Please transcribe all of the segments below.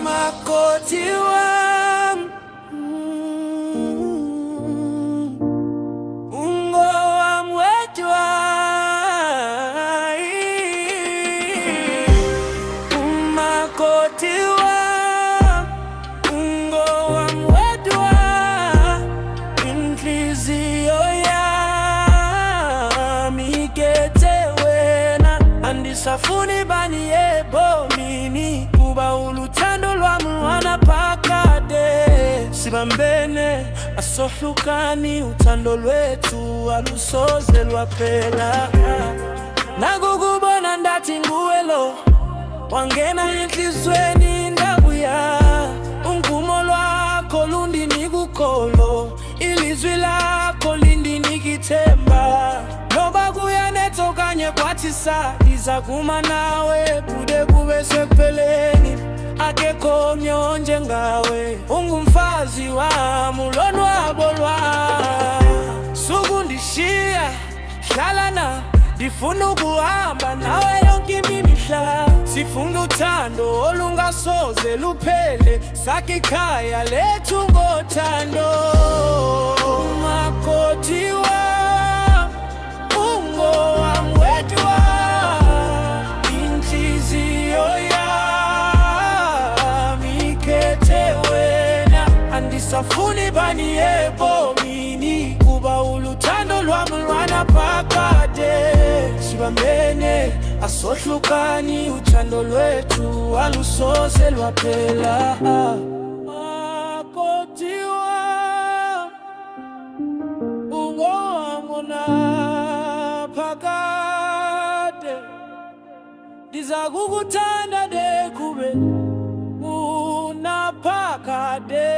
Makoti wangu, ungo wamwetwa, makoti wangu, ungo wamwetwa, inhliziyo yami ikethewena, andisafuni bani ebomini, kuba uluthando lwami wanaphakade. Sibambene asohlukani, uthando lwethu alusoze lwaphela. Nakukubona ndathi nguwe lo, wangena enhlizweni ndabuya. Ungumo lwakho lundinikukolo, ilizwi lakho lindinikithemba. Noba kuyanetha okanye kwathisa, ngizakuma nawe kude kube sekupheleni. Akekho omnye onjengawe, ungumfazi wami, ulonwabo lwami. Sukundishiya, hlala nami, ndifuna ukuhamba nawe yonke imihla. Sifuna uthando olungasoze luphele, sakhe ikhaya lethu ngothando. Makoti wami, ungo wamwetwa, inhliziyo yami ikethewena, andisafuni bani ebomini, kuba uluthando lwami lwanaphakade. Sibambene asohlukani, uthando lwethu alusoze lwaphela. Makoti wami, ungo wami unaphakade, ndizakukuthanda de kube unaphakade.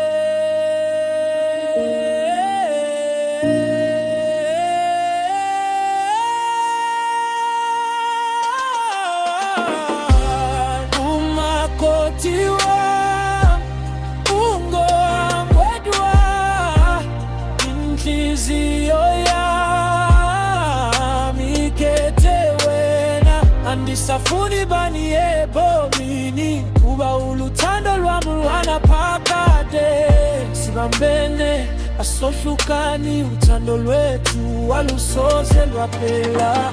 Makoti wami, ungo wamwetwa, inhliziyo yami ikethewena, andisafuni bani ebomini, kuba uluthando lwami lwanaphakade. Sibambene asohlukani, uthando lwethu alusoze lwaphela.